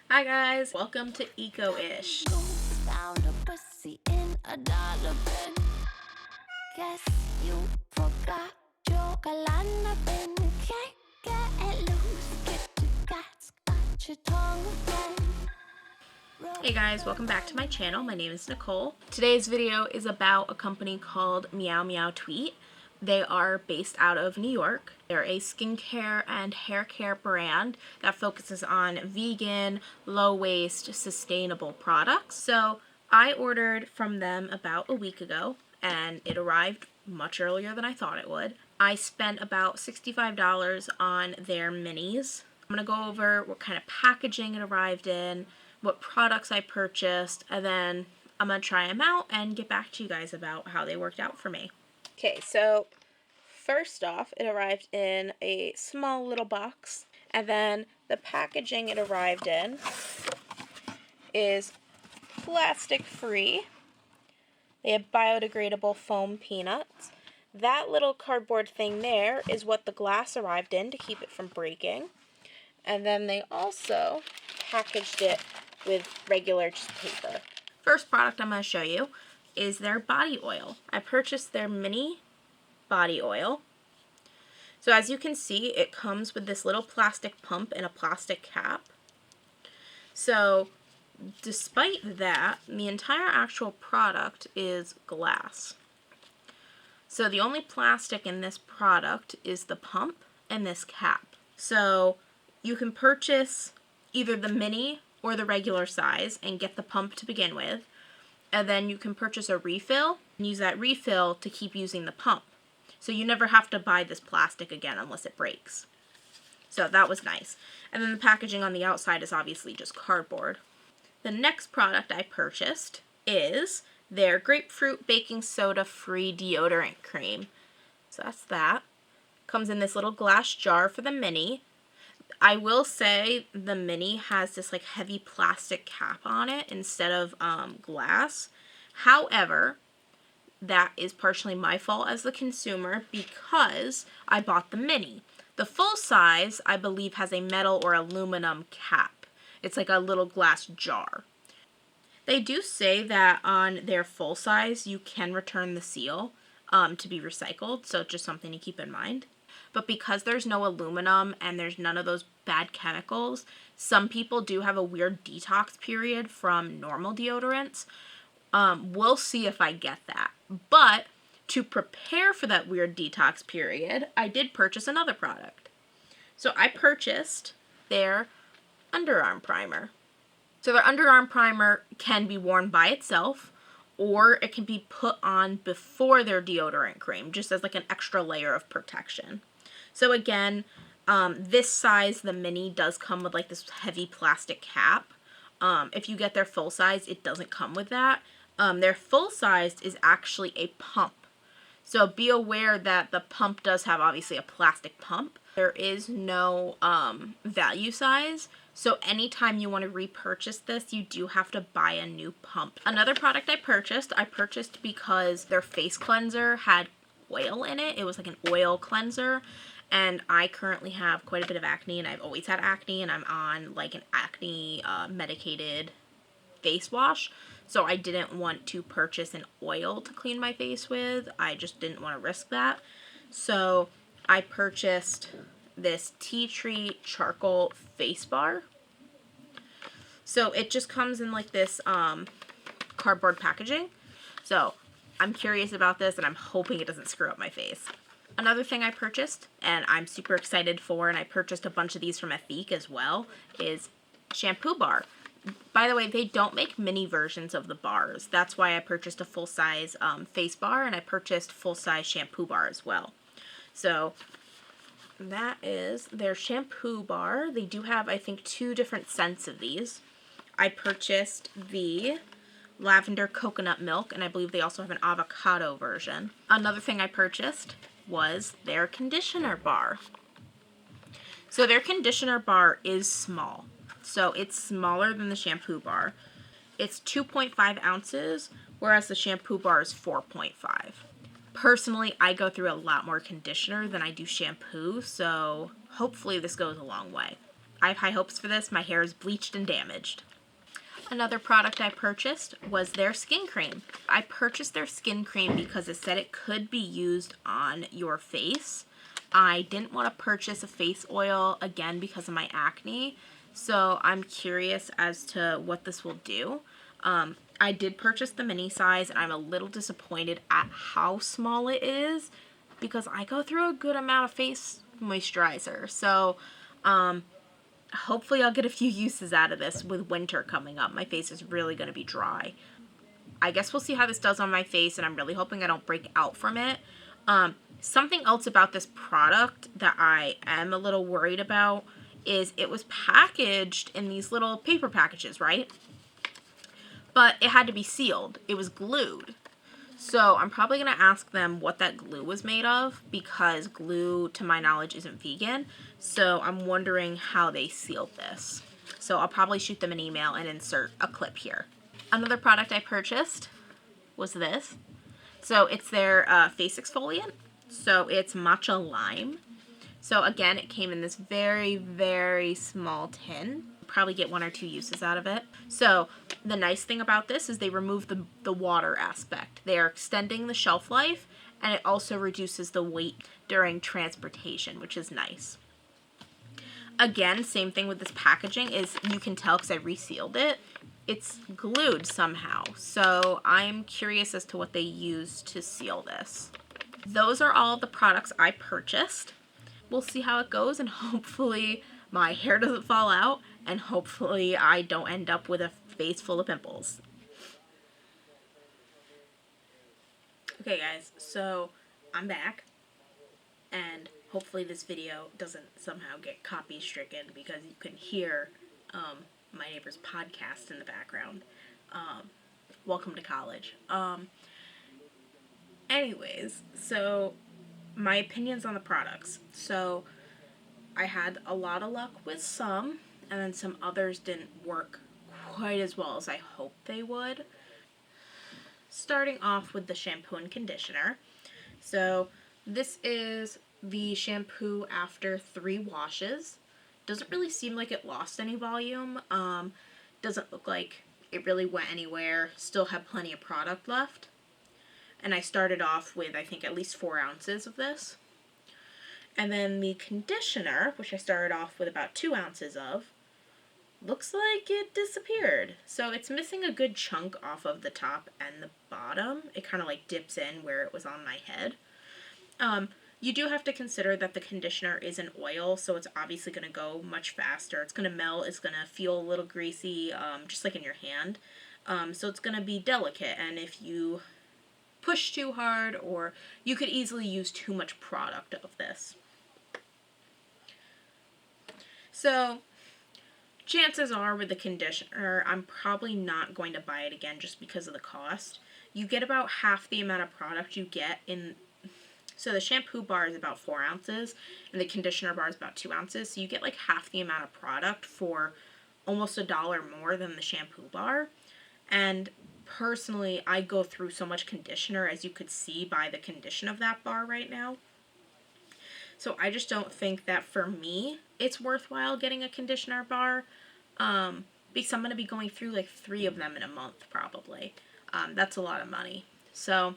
Hi guys, welcome to Eco-ish. Found a pussy in a dollar bin. Guess you forgot your galana bin. Can't get it loose. Get your guts, got your tongue again. Hey guys, welcome back to my channel. My name is Nicole. Today's video is about a company called Meow Meow Tweet. They are based out of New York. They're a skincare and hair care brand that focuses on vegan, low-waste, sustainable products. So I ordered from them about a week ago and it arrived much earlier than I thought it would. I spent about $65 on their minis. I'm going to go over what kind of packaging it arrived in, what products I purchased, and then I'm going to try them out and get back to you guys about how they worked out for me. Okay, so first off, it arrived in a small little box, and then the packaging it arrived in is plastic free. They have biodegradable foam peanuts. That little cardboard thing there is what the glass arrived in to keep it from breaking. And then they also packaged it with regular paper. First product I'm going to show you is their body oil. I purchased their mini body oil. So as you can see, it comes with this little plastic pump and a plastic cap. So despite that, the entire actual product is glass. So the only plastic in this product is the pump and this cap. So you can purchase either the mini or the regular size and get the pump to begin with. And then you can purchase a refill and use that refill to keep using the pump. So you never have to buy this plastic again unless it breaks. So that was nice. And then the packaging on the outside is obviously just cardboard. The next product I purchased is their grapefruit baking soda free deodorant cream. So that's that. Comes in this little glass jar for the mini. I will say the mini has this like heavy plastic cap on it instead of glass. However, that is partially my fault as the consumer because I bought the mini. The full size, I believe, has a metal or aluminum cap. It's like a little glass jar. They do say that on their full size, you can return the seal to be recycled, so just something to keep in mind. But because there's no aluminum and there's none of those bad chemicals, some people do have a weird detox period from normal deodorants. We'll see if I get that. But to prepare for that weird detox period, I did purchase another product. So I purchased their underarm primer. So their underarm primer can be worn by itself, or it can be put on before their deodorant cream, just as like an extra layer of protection. So again, this size, the mini, does come with like this heavy plastic cap. If you get their full size, it doesn't come with that. Their full size is actually a pump. So be aware that the pump does have obviously a plastic pump. There is no value size. So anytime you want to repurchase this, you do have to buy a new pump. Another product I purchased because their face cleanser had oil in it. It was like an oil cleanser. And I currently have quite a bit of acne, and I've always had acne, and I'm on like an acne medicated face wash. So I didn't want to purchase an oil to clean my face with. I just didn't want to risk that. So I purchased this tea tree charcoal face bar. So it just comes in like this cardboard packaging. So I'm curious about this, and I'm hoping it doesn't screw up my face. Another thing I purchased, and I'm super excited for, and I purchased a bunch of these from Ethique as well, is shampoo bar. By the way, they don't make mini versions of the bars. That's why I purchased a full-size face bar, and I purchased full-size shampoo bar as well. So that is their shampoo bar. They do have, I think, 2 different scents of these. I purchased the lavender coconut milk, and I believe they also have an avocado version. Another thing I purchased was their conditioner bar. So their conditioner bar is small. So it's smaller than the shampoo bar. It's 2.5 ounces, whereas the shampoo bar is 4.5. Personally, I go through a lot more conditioner than I do shampoo, so hopefully this goes a long way. I have high hopes for this. My hair is bleached and damaged. Another product I purchased was their skin cream. I purchased their skin cream because it said it could be used on your face. I didn't want to purchase a face oil again because of my acne, so I'm curious as to what this will do. I did purchase the mini size, and I'm a little disappointed at how small it is because I go through a good amount of face moisturizer. So, hopefully I'll get a few uses out of this with winter coming up. My face is really going to be dry. I guess we'll see how this does on my face, and I'm really hoping I don't break out from it. Something else about this product that I am a little worried about is it was packaged in these little paper packages, right? But it had to be sealed. It was glued. So I'm probably going to ask them what that glue was made of because glue, to my knowledge, isn't vegan. So I'm wondering how they sealed this. So I'll probably shoot them an email and insert a clip here. Another product I purchased was this. So it's their face exfoliant. So it's matcha lime. So again, it came in this very, very small tin. Probably get 1 or 2 uses out of it. So the nice thing about this is they remove the water aspect. They are extending the shelf life, and it also reduces the weight during transportation, which is nice. Again, same thing with this packaging is you can tell because I resealed it. It's glued somehow. So I'm curious as to what they used to seal this. Those are all the products I purchased. We'll see how it goes, and hopefully my hair doesn't fall out, and hopefully I don't end up with a face full of pimples. Okay guys, so I'm back, and hopefully this video doesn't somehow get copy stricken because you can hear my neighbor's podcast in the background. Welcome to college. Anyways, so my opinions on the products. So I had a lot of luck with some, and then some others didn't work quite as well as I hoped they would. Starting off with the shampoo and conditioner. So this is the shampoo after 3 washes. Doesn't really seem like it lost any volume. Doesn't look like it really went anywhere. Still have plenty of product left. And I started off with, I think, at least 4 ounces of this. And then the conditioner, which I started off with about 2 ounces of, looks like it disappeared. So it's missing a good chunk off of the top and the bottom. It kind of like dips in where it was on my head. You do have to consider that the conditioner is an oil, so it's obviously going to go much faster. It's going to melt. It's going to feel a little greasy, just like in your hand. So it's going to be delicate, and if you push too hard, or you could easily use too much product of this. So chances are with the conditioner, I'm probably not going to buy it again just because of the cost. You get about half the amount of product you get in. So the shampoo bar is about 4 ounces, and the conditioner bar is about 2 ounces. So you get like half the amount of product for almost $1 more than the shampoo bar. And personally, I go through so much conditioner, as you could see by the condition of that bar right now. So I just don't think that for me, it's worthwhile getting a conditioner bar, because I'm going to be going through like 3 of them in a month probably. That's a lot of money. So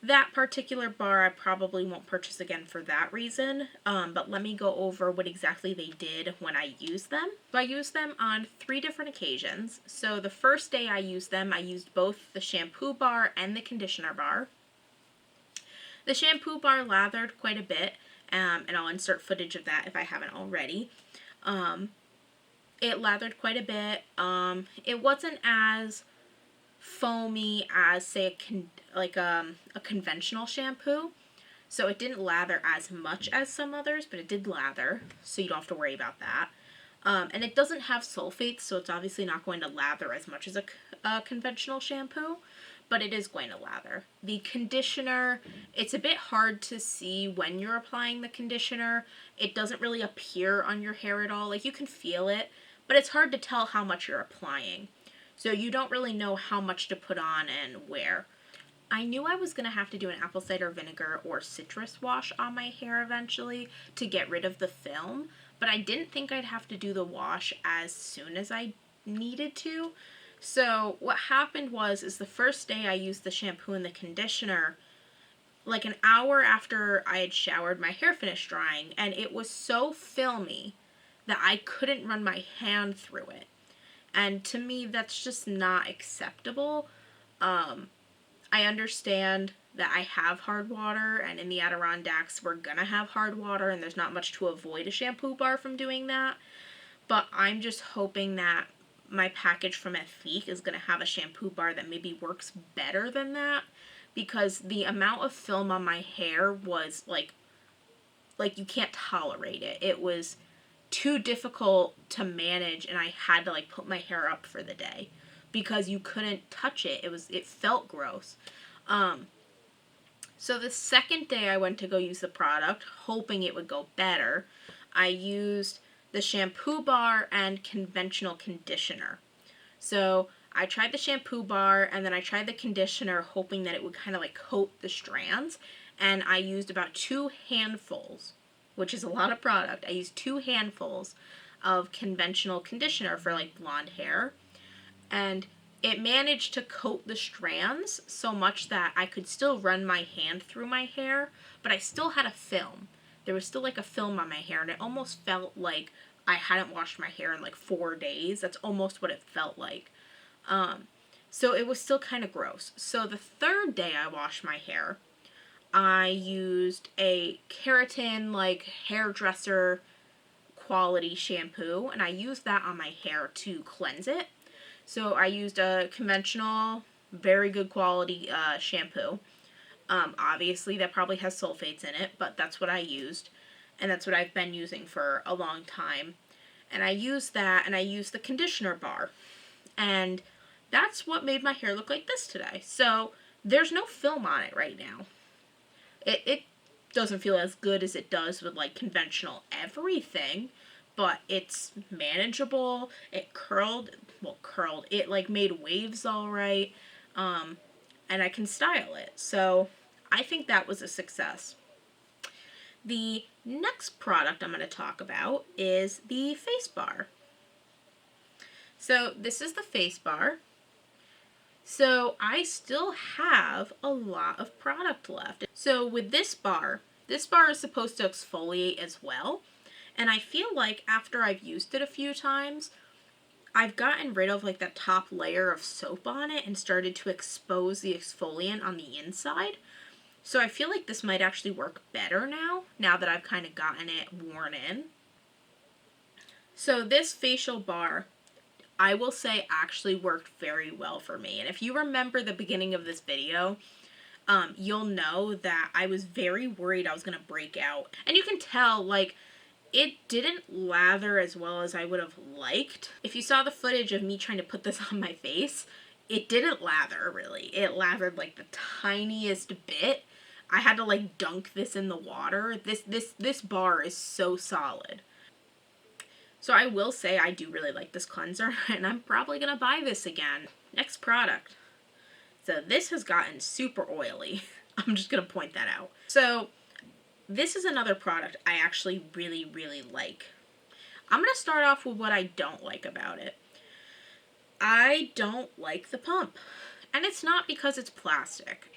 that particular bar I probably won't purchase again for that reason, but let me go over what exactly they did when I used them. So I used them on 3 different occasions. So the first day I used them, I used both the shampoo bar and the conditioner bar. The shampoo bar lathered quite a bit, and I'll insert footage of that if I haven't already. It lathered quite a bit. It wasn't as foamy as, say, a conventional shampoo. So it didn't lather as much as some others, but it did lather, so you don't have to worry about that. And it doesn't have sulfates, so it's obviously not going to lather as much as a conventional shampoo, but it is going to lather. The conditioner, it's a bit hard to see when you're applying the conditioner. It doesn't really appear on your hair at all. Like, you can feel it, but it's hard to tell how much you're applying. So you don't really know how much to put on and where. I knew I was going to have to do an apple cider vinegar or citrus wash on my hair eventually to get rid of the film, but I didn't think I'd have to do the wash as soon as I needed to. So what happened is the first day I used the shampoo and the conditioner, like an hour after I had showered, my hair finished drying, and it was so filmy that I couldn't run my hand through it. And to me, that's just not acceptable. I understand that I have hard water, and in the Adirondacks, we're gonna have hard water, and there's not much to avoid a shampoo bar from doing that. But I'm just hoping that my package from Ethique is gonna have a shampoo bar that maybe works better than that, because the amount of film on my hair was like you can't tolerate it. It was too difficult to manage, and I had to like put my hair up for the day because you couldn't touch it. It felt gross. So the second day I went to go use the product, hoping it would go better, I used the shampoo bar and conventional conditioner. So I tried the shampoo bar and then I tried the conditioner, hoping that it would kind of like coat the strands. And I used about 2 handfuls, which is a lot of product. I used 2 handfuls of conventional conditioner for like blonde hair. And it managed to coat the strands so much that I could still run my hand through my hair, but I still had a film. There was still like a film on my hair, and it almost felt like I hadn't washed my hair in like 4 days. That's almost what it felt like. So it was still kind of gross. So the third day I washed my hair, I used a keratin like hairdresser quality shampoo, and I used that on my hair to cleanse it. So I used a conventional, very good quality shampoo. Obviously, that probably has sulfates in it, but that's what I used. And that's what I've been using for a long time. And I used that, and I used the conditioner bar. And that's what made my hair look like this today. So there's no film on it right now. It doesn't feel as good as it does with like conventional everything, but it's manageable. It curled, it like made waves all right, and I can style it. So I think that was a success. The next product I'm going to talk about is the face bar. So this is the face bar. So I still have a lot of product left. So with this bar is supposed to exfoliate as well. And I feel like after I've used it a few times, I've gotten rid of like that top layer of soap on it and started to expose the exfoliant on the inside. So I feel like this might actually work better now that I've kind of gotten it worn in. So this facial bar, I will say, actually worked very well for me. And if you remember the beginning of this video, you'll know that I was very worried I was going to break out. And you can tell, like, it didn't lather as well as I would have liked. If you saw the footage of me trying to put this on my face, it didn't lather, really. It lathered, like, the tiniest bit. I had to, like, dunk this in the water. This bar is so solid. So I will say I do really like this cleanser, and I'm probably going to buy this again. Next product. So this has gotten super oily. I'm just going to point that out. So this is another product I actually really, really like. I'm going to start off with what I don't like about it. I don't like the pump. And it's not because it's plastic.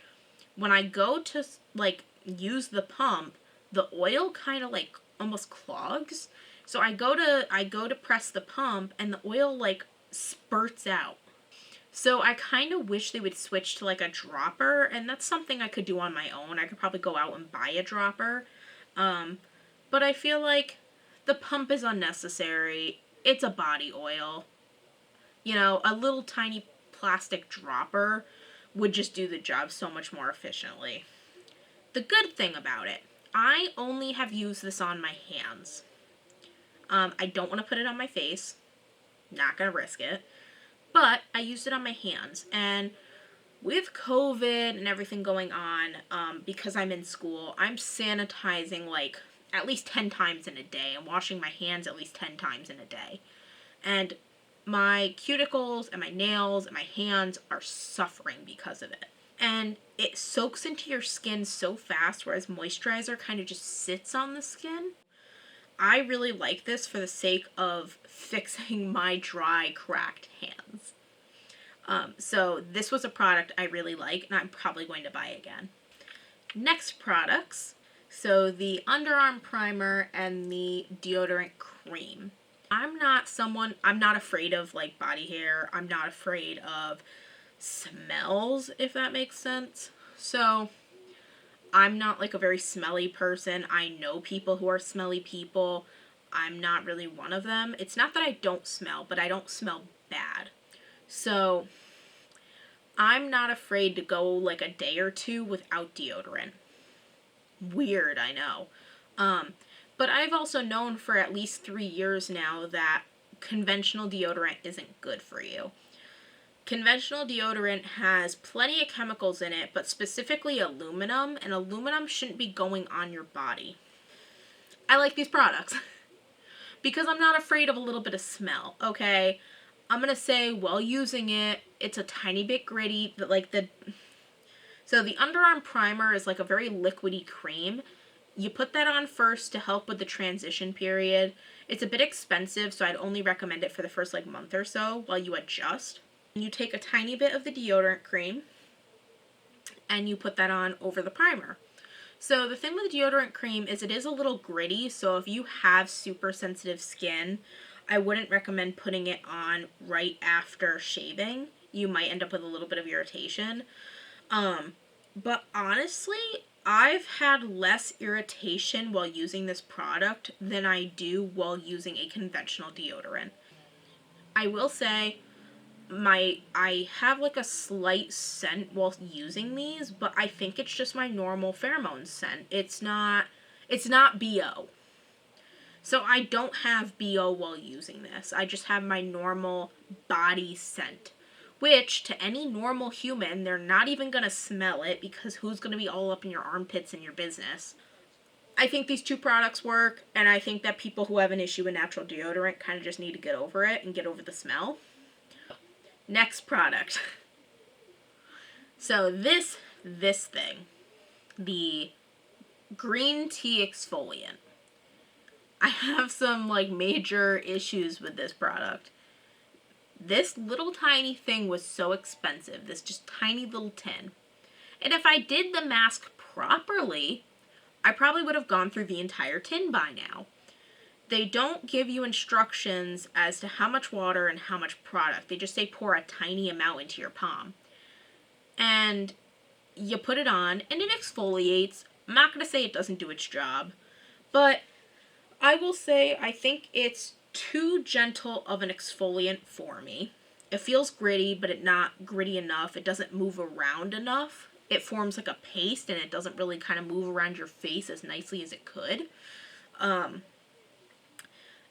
When I go to, like, use the pump, the oil kind of, like, almost clogs. So I go to press the pump, and the oil, like, spurts out. So I kind of wish they would switch to, like, a dropper, and that's something I could do on my own. I could probably go out and buy a dropper. But I feel like the pump is unnecessary. It's a body oil. You know, a little tiny plastic dropper would just do the job so much more efficiently. The good thing about it, I only have used this on my hands. I don't want to put it on my face. Not going to risk it. But I used it on my hands. And with COVID and everything going on, because I'm in school, I'm sanitizing like at least 10 times in a day and washing my hands at least 10 times in a day. And my cuticles and my nails and my hands are suffering because of it. And it soaks into your skin so fast, whereas moisturizer kind of just sits on the skin. I really like this for the sake of fixing my dry, cracked hands. So this was a product I really like, and I'm probably going to buy again. Next products, so the underarm primer and the deodorant cream. I'm not afraid of like body hair. I'm not afraid of smells, if that makes sense. So I'm not like a very smelly person. I know people who are smelly people. I'm not really one of them. It's not that I don't smell, but I don't smell bad. So I'm not afraid to go like a day or two without deodorant. Weird, I know. But I've also known for at least 3 years now that conventional deodorant isn't good for you. Conventional deodorant has plenty of chemicals in it, but specifically aluminum, and aluminum shouldn't be going on your body. I like these products because I'm not afraid of a little bit of smell, okay? I'm going to say while using it, it's a tiny bit gritty. So the underarm primer is like a very liquidy cream. You put that on first to help with the transition period. It's a bit expensive, so I'd only recommend it for the first like month or so while you adjust. You take a tiny bit of the deodorant cream and you put that on over the primer. So the thing with deodorant cream is it is a little gritty, so if you have super sensitive skin, I wouldn't recommend putting it on right after shaving. You might end up with a little bit of irritation. But honestly, I've had less irritation while using this product than I do while using a conventional deodorant. I will say I have like a slight scent while using these, but I think it's just my normal pheromone scent. It's not BO. So I don't have BO while using this. I just have my normal body scent, which to any normal human, they're not even going to smell it because who's going to be all up in your armpits in your business? I think these two products work, and I think that people who have an issue with natural deodorant kind of just need to get over it and get over the smell. Next product. So this thing, the green tea exfoliant. I have some like major issues with this product. This little tiny thing was so expensive, this just tiny little tin. And if I did the mask properly, I probably would have gone through the entire tin by now. They don't give you instructions as to how much water and how much product. They just say pour a tiny amount into your palm. And you put it on and it exfoliates. I'm not going to say it doesn't do its job, but I will say I think it's too gentle of an exfoliant for me. It feels gritty, but it's not gritty enough. It doesn't move around enough. It forms like a paste and it doesn't really kind of move around your face as nicely as it could.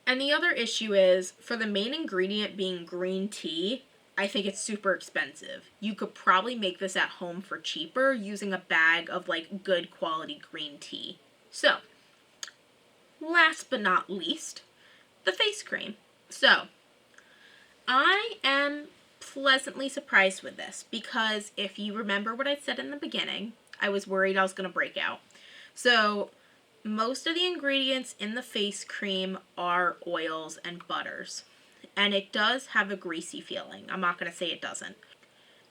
And the other issue is, for the main ingredient being green tea, I think it's super expensive. You could probably make this at home for cheaper using a bag of like good quality green tea. So, last but not least, the face cream. So, I am pleasantly surprised with this because if you remember what I said in the beginning, I was worried I was going to break out. So, most of the ingredients in the face cream are oils and butters. And it does have a greasy feeling. I'm not going to say it doesn't.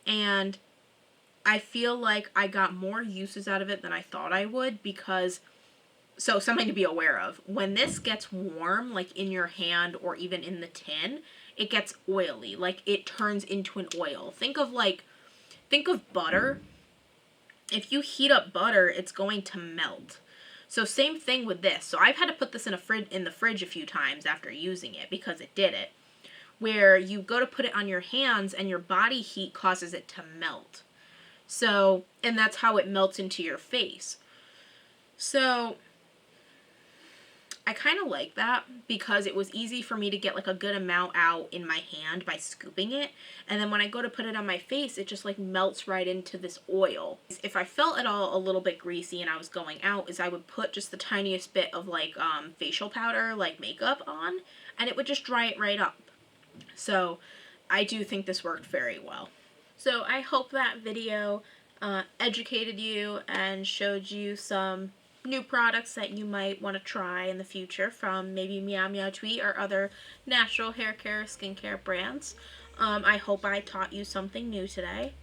And I feel like I got more uses out of it than I thought I would because, so something to be aware of. When this gets warm, like in your hand or even in the tin, it gets oily. Like it turns into an oil. Think of butter. If you heat up butter, it's going to melt. So same thing with this. So I've had to put this in the fridge a few times after using it because it did it. Where you go to put it on your hands and your body heat causes it to melt. So, and that's how it melts into your face. So, I kind of like that because it was easy for me to get like a good amount out in my hand by scooping it. And then when I go to put it on my face, it just like melts right into this oil. If I felt at all a little bit greasy and I was going out, is I would put just the tiniest bit of like facial powder, like makeup on, and it would just dry it right up. So I do think this worked very well. So I hope that video educated you and showed you some new products that you might want to try in the future from maybe Meow Meow Tweet or other natural hair care, skincare brands. I hope I taught you something new today.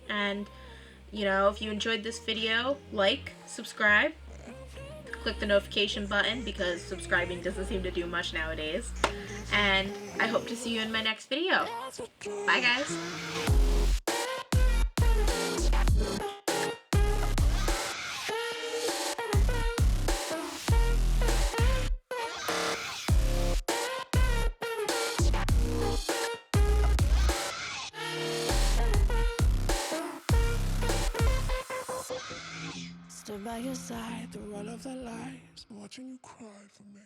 And, if you enjoyed this video, like, subscribe, click the notification button because subscribing doesn't seem to do much nowadays. And I hope to see you in my next video. Bye, guys. Stood by your side through all of the lies, watching you cry for me.